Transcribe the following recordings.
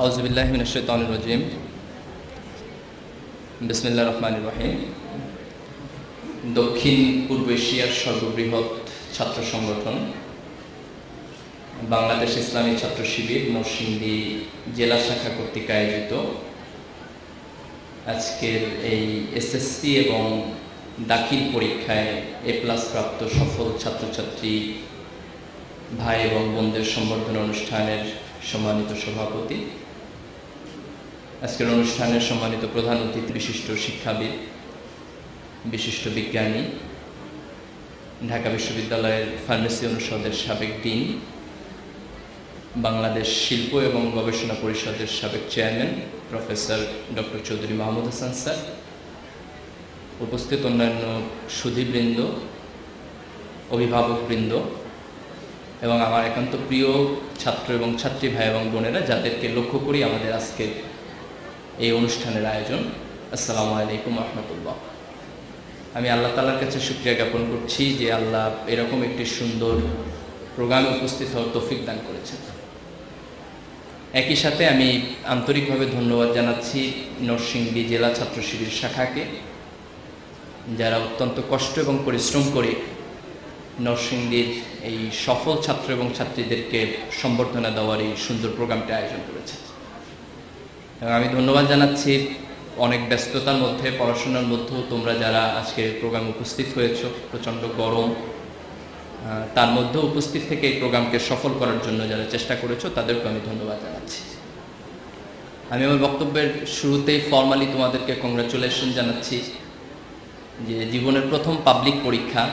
আউযুবিল্লাহি মিনাশ শাইতানির রাজিম। বিসমিল্লাহির রহমানির রহিম। দক্ষিণ পূর্ব এশিয়ার সর্ববৃহৎ ছাত্র সংগঠন বাংলাদেশ ইসলামী ছাত্র শিবির নরসিংদী জেলা শাখা কর্তৃক আয়োজিত আজকের এই এসএসসি এবং দাখিল পরীক্ষায় এ+ প্রাপ্ত সফল ছাত্রছাত্রী ভাই এবং বোনদের সম্বর্ধনা অনুষ্ঠানের সম্মানিত সভাপতি, আজকের অনুষ্ঠানের সম্মানিত প্রধান অতিথি, বিশিষ্ট শিক্ষাবিদ, বিশিষ্ট বিজ্ঞানী, ঢাকা বিশ্ববিদ্যালয়ের ফার্মেসি অনুষদের সাবেক ডিন, বাংলাদেশ শিল্প এবং গবেষণা পরিষদের সাবেক chairman professor doctor Chowdhury Mahmud Hasan sir, উপস্থিত অন্যান্য সুধীবৃন্দ, অভিভাবকবৃন্দ এবং আমার একান্ত প্রিয় ছাত্র এবং ছাত্রী ভাই এবং বোনেরা, যাদেরকে লক্ষ্য করি আমাদের আজকের এই অনুষ্ঠানের আয়োজন, আসসালামু আলাইকুম রহমতুল্লাহ। আমি আল্লাহ তাআলার কাছে শুকরিয়া জ্ঞাপন করছি যে আল্লাহ এরকম একটি সুন্দর প্রোগ্রামে উপস্থিত হওয়ার তৌফিক দান করেছেন। একই সাথে আমি আন্তরিকভাবে ধন্যবাদ জানাচ্ছি নরসিংদী জেলা ছাত্র শিবির শাখাকে, যারা অত্যন্ত কষ্ট এবং পরিশ্রম করে নরসিংদীর এই সফল ছাত্র এবং ছাত্রীদেরকে সম্বর্ধনা দেওয়ার এই সুন্দর প্রোগ্রামটি আয়োজন করেছে। এবং আমি ধন্যবাদ জানাচ্ছি অনেক ব্যস্ততার মধ্যে, পড়াশোনার মধ্যেও তোমরা যারা আজকের প্রোগ্রামে উপস্থিত হয়েছ, প্রচণ্ড গরম, তার মধ্যেও উপস্থিত থেকে এই প্রোগ্রামকে সফল করার জন্য যারা চেষ্টা করেছো তাদেরকে আমি ধন্যবাদ জানাচ্ছি। আমি আমার বক্তব্যের শুরুতেই ফর্মালি তোমাদেরকে কংগ্রাচুলেশন জানাচ্ছি যে জীবনের প্রথম পাবলিক পরীক্ষা,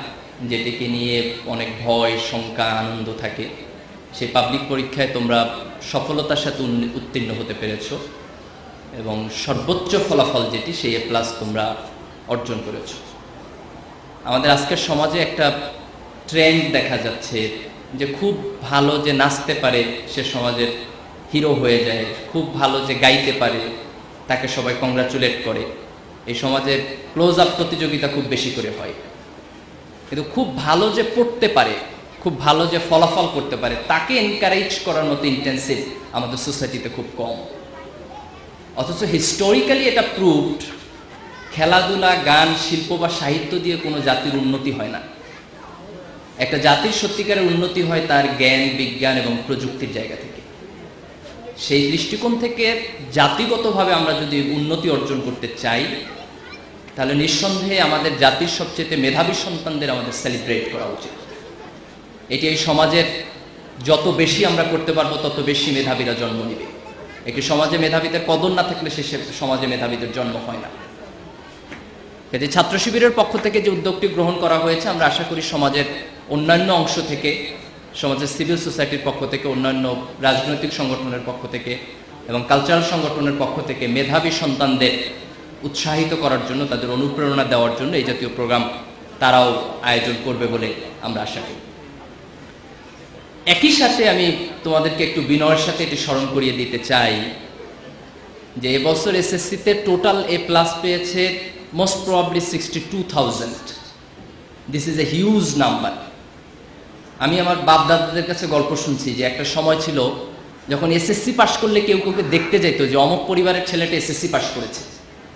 যেটিকে নিয়ে অনেক ভয়, শঙ্কা, আনন্দ থাকে, সেই পাবলিক পরীক্ষায় তোমরা সফলতার সাথে উত্তীর্ণ হতে পেরেছো এবং সর্বোচ্চ ফলাফল যেটি সেই এ+ তোমরা অর্জন করেছো। আমাদের আজকের সমাজে একটা ট্রেন্ড দেখা যাচ্ছে যে খুব ভালো যে নাচতে পারে সে সমাজের হিরো হয়ে যায়, খুব ভালো যে গাইতে পারে তাকে সবাই কংগ্রাচুলেট করে। এই সমাজের ক্লোজ আপ প্রতিযোগিতা খুব বেশি করে হয়, কিন্তু খুব ভালো যে পড়তে পারে, খুব ভালো যে ফলাফল করতে পারে তাকে এনকারেজ করার মতো ইন্টেন্সিভ আমাদের সোসাইটিতে খুব কম। অথচ হিস্টোরিক্যালি এটা প্রুভড, খেলাধুলা, গান, শিল্প বা সাহিত্য দিয়ে কোনো জাতির উন্নতি হয় না। একটা জাতির সত্যিকারের উন্নতি হয় তার জ্ঞান, বিজ্ঞান এবং প্রযুক্তির জায়গা থেকে। সেই দৃষ্টিকোণ থেকে জাতিগতভাবে আমরা যদি উন্নতি অর্জন করতে চাই, তাহলে নিঃসন্দেহে আমাদের জাতির সবচেয়ে মেধাবী সন্তানদের আমাদের সেলিব্রেট করা উচিত। এটি এই সমাজের যত বেশি আমরা করতে পারবো তত বেশি মেধাবীরা জন্ম নিবে। একটি সমাজে মেধাবীদের কদর না থাকলে সে সমাজে মেধাবীদের জন্ম হয় না। কাজে ছাত্র শিবিরের পক্ষ থেকে যে উদ্যোগটি গ্রহণ করা হয়েছে, আমরা আশা করি সমাজের অন্যান্য অংশ থেকে, সমাজের সিভিল সোসাইটির পক্ষ থেকে, অন্যান্য রাজনৈতিক সংগঠনের পক্ষ থেকে এবং কালচারাল সংগঠনের পক্ষ থেকে মেধাবী সন্তানদের উৎসাহিত করার জন্য, তাদের অনুপ্রেরণা দেওয়ার জন্য এই জাতীয় প্রোগ্রাম তারাও আয়োজন করবে বলে আমরা আশা করি। একই সাথে আমি তোমাদেরকে একটু বিনয়ের সাথে এটি স্মরণ করিয়ে দিতে চাই যে এবছর এসএসসিতে টোটাল এ+ পেয়েছে most probably 62,000। This is a huge number. আমি আমার বাপ দাদাদের কাছে গল্প শুনছি যে একটা সময় ছিল যখন এসএসসি পাশ করলে কেউ কাউকে দেখতে যেত যে অমুক পরিবারের ছেলেটা এসএসসি পাশ করেছে।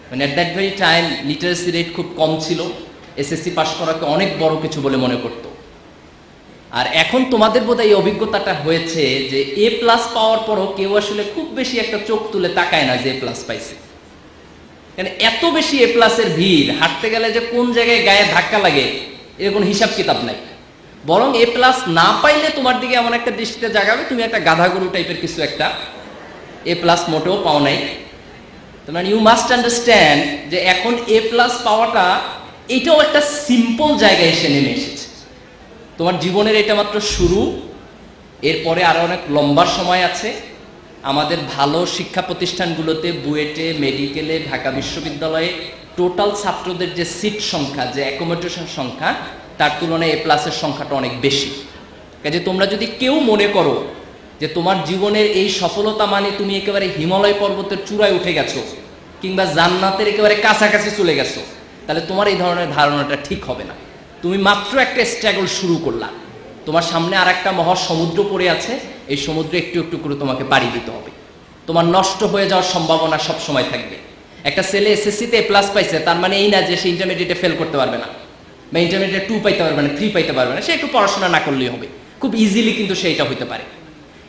মানে at that very time literacy rate খুব কম ছিল, এসএসসি পাশ করাকে অনেক বড় কিছু বলে মনে করত। আর এখন তোমাদের বোধহয় এই অভিজ্ঞতাটা হয়েছে যে এ+ পাওয়ার পরও কেউ আসলে খুব বেশি একটা চোখ তুলে তাকায় না যে এ+ পাইছে। কারণ এত বেশি এ+ এর ভিড়, হাঁটতে গেলে যে কোন জায়গায় গায়ে ধাক্কা লাগে এর কোনো হিসাব কিতাব নাই। বরং এ+ না পাইলে তোমার দিকে এমন একটা দৃষ্টিতে জাগাবে তুমি একটা গাধা গরু টাইপের কিছু একটা, এ+ মোটেও পাও নাই। তোমার ইউ মাস্ট আন্ডারস্ট্যান্ড যে এখন এ+ পাওয়াটা এটাও একটা সিম্পল জায়গায় এসে নেমে এসেছে। তোমার জীবনের এটা মাত্র শুরু, এরপরে আরো অনেক লম্বা সময় আছে। আমাদের ভালো শিক্ষা প্রতিষ্ঠানগুলোতে, বুয়েটে, মেডিকেলে, ঢাকা বিশ্ববিদ্যালয়ে টোটাল ছাত্রদের যে সিট সংখ্যা, যে অ্যাকোমোডেশন সংখ্যা, তার তুলনায় এ+ এর সংখ্যাটা অনেক বেশি। কাজে তোমরা যদি কেউ মনে করো যে তোমার জীবনের এই সফলতা মানে তুমি একেবারে হিমালয় পর্বতের চূড়ায় উঠে গেছো কিংবা জান্নাতের একেবারে কাছাকাছি চলে গেছো, তাহলে তোমার এই ধরনের ধারণাটা ঠিক হবে না। তুমি মাত্র একটা স্ট্রাগল শুরু করলা, তোমার সামনে আর একটা মহাসমুদ্র পড়ে আছে, এই সমুদ্রে একটু একটু করে তোমাকে পাড়ি দিতে হবে। তোমার নষ্ট হয়ে যাওয়ার সম্ভাবনা সব সময় থাকবে। একটা ছেলে এসএসসিতে এ প্লাস পাইছে, তার মানে এই না যে সে ইন্টারমিডিয়েটে ফেল করতে পারবে না, বা ইন্টারমিডিয়েটে 2 পাইতে পারবে না, 3 পাইতে পারবে না, সে একটু পড়াশোনা না করলেই হবে, খুব ইজিলি কিন্তু সেইটা হইতে পারে।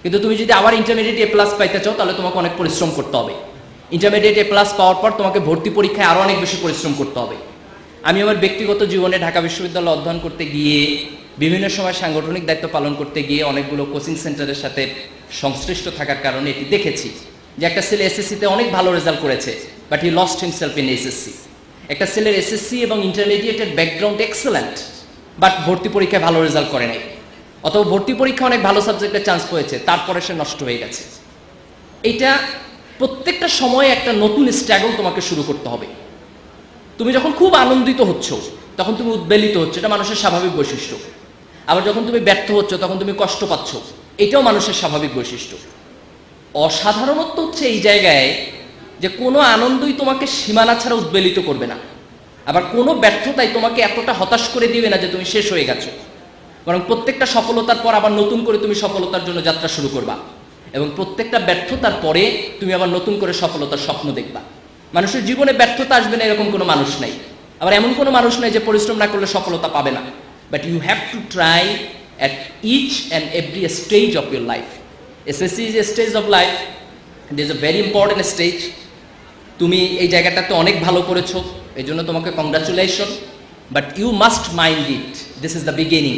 কিন্তু তুমি যদি আবার ইন্টারমিডিয়েট এ প্লাস পাইতে চাও, তাহলে তোমাকে অনেক পরিশ্রম করতে হবে। ইন্টারমিডিয়েট এ প্লাস পাওয়ার পর তোমাকে ভর্তি পরীক্ষায় আরো অনেক বেশি পরিশ্রম করতে হবে। আমি আমার ব্যক্তিগত জীবনে ঢাকা বিশ্ববিদ্যালয়ে অধ্যয়ন করতে গিয়ে, বিভিন্ন সময় সাংগঠনিক দায়িত্ব পালন করতে গিয়ে, অনেকগুলো কোচিং সেন্টারের সাথে সংশ্লিষ্ট থাকার কারণে এটি দেখেছি যে একটা ছেলে এসএসসিতে অনেক ভালো রেজাল্ট করেছে, but he lost himself in SSC. একটা ছেলের এসএসসি এবং ইন্টারমিডিয়েটের ব্যাকগ্রাউন্ড এক্সেলেন্ট, বাট ভর্তি পরীক্ষায় ভালো রেজাল্ট করে নাই, অথবা ভর্তি পরীক্ষা অনেক ভালো সাবজেক্টে চান্স পেয়েছে, তারপরে সে নষ্ট হয়ে গেছে। এটা প্রত্যেকটা সময়ে একটা নতুন স্ট্রাগল তোমাকে শুরু করতে হবে। তুমি যখন খুব আনন্দিত হচ্ছ, তখন তুমি উদ্বেলিত হচ্ছ, এটা মানুষের স্বাভাবিক বৈশিষ্ট্য। আবার যখন তুমি ব্যর্থ হচ্ছ, তখন তুমি কষ্ট পাচ্ছ, এটাও মানুষের স্বাভাবিক বৈশিষ্ট্য। অসাধারণত্ব হচ্ছে এই জায়গায় যে কোনো আনন্দই তোমাকে সীমানা ছাড়া উদ্বেলিত করবে না, আবার কোনো ব্যর্থতাই তোমাকে এতটা হতাশ করে দিবে না যে তুমি শেষ হয়ে গেছো। বরং প্রত্যেকটা সফলতার পর আবার নতুন করে তুমি সফলতার জন্য যাত্রা শুরু করবা, এবং প্রত্যেকটা ব্যর্থতার পরে তুমি আবার নতুন করে সফলতার স্বপ্ন দেখবা। মানুষের জীবনে ব্যর্থতা আসবে না এরকম কোনো মানুষ নাই, আবার এমন কোনো মানুষ নাই যে পরিশ্রম না করলে সফলতা পাবে না। But you have to try at each and every stage of your life. SSC is a stage of life, it is a very important stage. তুমি এই জায়গাটাতে অনেক ভালো করেছো, এই জন্য তোমাকে congratulation, but you must mind it, this is the beginning.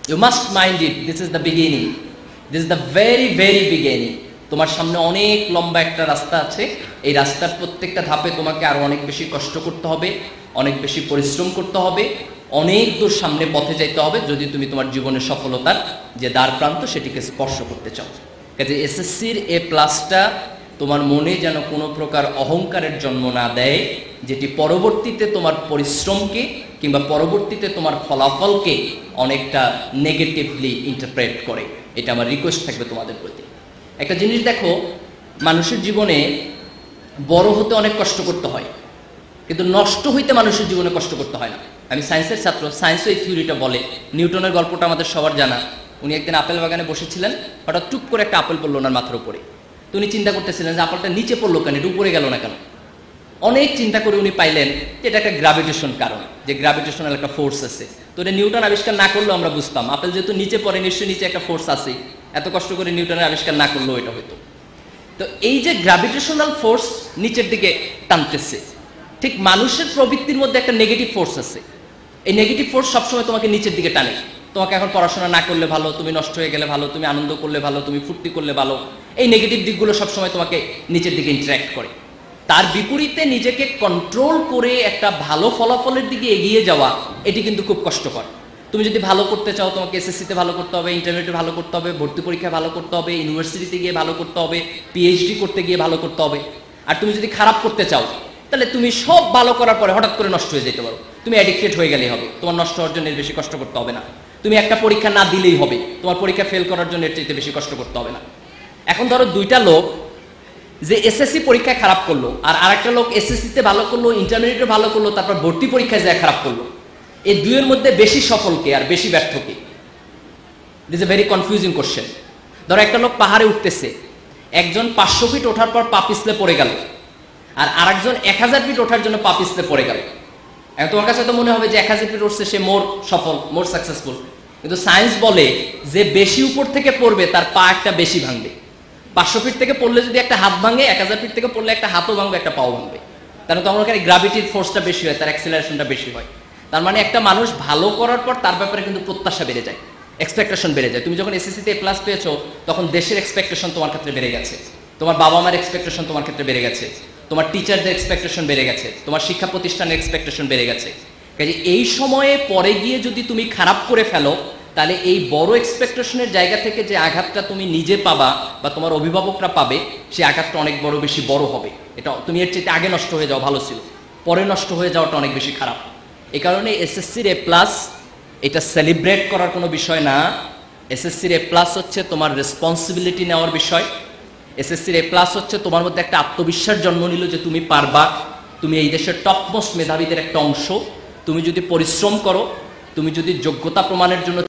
You must mind it, this is the beginning, this is the very very beginning. তোমার সামনে অনেক লম্বা একটা রাস্তা আছে, এই রাস্তার প্রত্যেকটা ধাপে তোমাকে আরো অনেক বেশি কষ্ট করতে হবে, অনেক বেশি পরিশ্রম করতে হবে, অনেক দূর সামনে পথে যাইতে হবে যদি তুমি তোমার জীবনের সফলতার যে দ্বার প্রান্ত সেটিকে স্পর্শ করতে চাও। কাজে এসএসসির এ প্লাসটা তোমার মনে যেন কোনো প্রকার অহংকারের জন্ম না দেয়, যেটি পরবর্তীতে তোমার পরিশ্রমকে কিংবা পরবর্তীতে তোমার ফলাফলকে অনেকটা নেগেটিভলি ইন্টারপ্রেট করে। এটা আমার রিকোয়েস্ট থাকবে তোমাদের প্রতি। একটা জিনিস দেখো, মানুষের জীবনে বড় হতে অনেক কষ্ট করতে হয়, কিন্তু নষ্ট হইতে মানুষের জীবনে কষ্ট করতে হয় না। আমি সায়েন্সের ছাত্র, সায়েন্সও এই থিওরিটা বলে। নিউটনের গল্পটা আমাদের সবার জানা। উনি একদিন আপেল বাগানে বসেছিলেন, হঠাৎ টুপ করে একটা আপেল পড়লো ওনার মাথার উপরে। তো উনি চিন্তা করতেছিলেন যে আপেলটা নিচে পড়লো কেন, এটা উপরে গেল না কেন। অনেক চিন্তা করে উনি পাইলেন যে এটা একটা গ্র্যাভিটেশন কারণ, যে গ্র্যাভিটেশনাল একটা ফোর্স আছে। তো এটা নিউটন আবিষ্কার না করলেও আমরা বুঝতাম, আপেল যেহেতু নিচে পড়ে নিশ্চয়ই নিচে একটা ফোর্স আছে, এত কষ্ট করে নিউটনের আবিষ্কার না করলেও এটা হইতো। তো এই যে গ্র্যাভিটেশনাল ফোর্স নিচের দিকে টানতেছে, ঠিক মানুষের প্রবৃত্তির মধ্যে একটা নেগেটিভ ফোর্স আছে। এই নেগেটিভ ফোর্স সবসময় তোমাকে নিচের দিকে টানে। তোমাকে এখন পড়াশোনা না করলে ভালো, তুমি নষ্ট হয়ে গেলে ভালো, তুমি আনন্দ করলে ভালো, তুমি ফুর্তি করলে ভালো, এই নেগেটিভ দিকগুলো সবসময় তোমাকে নিচের দিকে ইন্টারাক্ট করে। তার বিপরীতে নিজেকে কন্ট্রোল করে একটা ভালো ফলাফলের দিকে এগিয়ে যাওয়া, এটি কিন্তু খুব কষ্টকর। তুমি যদি ভালো করতে চাও, তোমাকে এসএসসিতে ভালো করতে হবে, ইন্টারমিডিয়েটে ভালো করতে হবে, ভর্তি পরীক্ষায় ভালো করতে হবে, ইউনিভার্সিটিতে গিয়ে ভালো করতে হবে, পিএইচডি করতে গিয়ে ভালো করতে হবে। আর তুমি যদি খারাপ করতে চাও, তাহলে তুমি সব ভালো করার পরে হঠাৎ করে নষ্ট হয়ে যেতে পারো, তুমি অ্যাডিক্টেড হয়ে গেলেই হবে, তোমার নষ্ট হওয়ার জন্য এর বেশি কষ্ট করতে হবে না। তুমি একটা পরীক্ষা না দিলেই হবে, তোমার পরীক্ষা ফেল করার জন্য এর চাইতে বেশি কষ্ট করতে হবে না। এখন ধরো দুইটা লোক যে এসএসসি পরীক্ষায় খারাপ করলো, আর আরেকটা লোক এসএসসিতে ভালো করলো, ইন্টারমিডিয়েটে ভালো করলো, তারপর ভর্তি পরীক্ষায় যায় খারাপ করলো। এই দুইয়ের মধ্যে বেশি সফলকে আর বেশি ব্যর্থকে? It is a very confusing question. ধরো একটা লোক পাহাড়ে উঠতেছে, একজন 500 ফিট ওঠার পর পা পিছলে পড়ে গেল, আর আরেকজন 1000 ফিট ওঠার জন্য পা পিছলে পড়ে গেল। এখন তোমার কাছে তো মনে হবে যে 1000 ফিট উঠছে সে মোর সফল, মোর সাকসেসফুল। কিন্তু সায়েন্স বলে যে বেশি উপর থেকে পড়বে তার পা একটা বেশি ভাঙবে। 500 ফিট থেকে পড়লে যদি একটা হাত ভাঙে, 1000 ফিট থেকে পড়লে একটা হাতও ভাঙবে, একটা পাও ভাঙবে। কারণ তখন ওখানে গ্র্যাভিটির ফোর্সটা বেশি হয়, তার অ্যাক্সিলারেশনটা বেশি হয়। তার মানে একটা মানুষ ভালো করার পর তার ব্যাপারে কিন্তু প্রত্যাশা বেড়ে যায়, এক্সপেকটেশন বেড়ে যায়। তুমি যখন এসএসসিতে এ প্লাস পেয়েছো, তখন দেশের এক্সপেকটেশন তোমার ক্ষেত্রে বেড়ে গেছে, তোমার বাবা মার এক্সপেকটেশন তোমার ক্ষেত্রে বেড়ে গেছে, তোমার টিচারদের এক্সপেকটেশন বেড়ে গেছে, তোমার শিক্ষা প্রতিষ্ঠানের এক্সপেকটেশন বেড়ে গেছে। কাজে এই সময়ে পরে গিয়ে যদি তুমি খারাপ করে ফেলো, তাহলে এই বড় এক্সপেকটেশনের জায়গা থেকে যে আঘাতটা তুমি নিজে পাবা বা তোমার অভিভাবকরা পাবে, সেই আঘাতটা অনেক বেশি বড় হবে। এটা তুমি এর চাইতে আগে নষ্ট হয়ে যাওয়া ভালো ছিল, পরে নষ্ট হয়ে যাওয়াটা অনেক বেশি খারাপ। এই কারণে এসএসসির এ প্লাস এটা সেলিব্রেট করার কোনো বিষয় না। এসএসসির এ প্লাস হচ্ছে তোমার রেসপন্সিবিলিটি নেওয়ার বিষয়। এসএসসির এ প্লাস হচ্ছে তোমার মধ্যে একটা আত্মবিশ্বাস জন্ম নিল যে তুমি পারবা, তুমি এই দেশের টপমোস্ট মেধাবীদের একটা অংশ। তুমি যদি পরিশ্রম করো, তুমি যদি যোগ্যতা প্রমাণের জন্য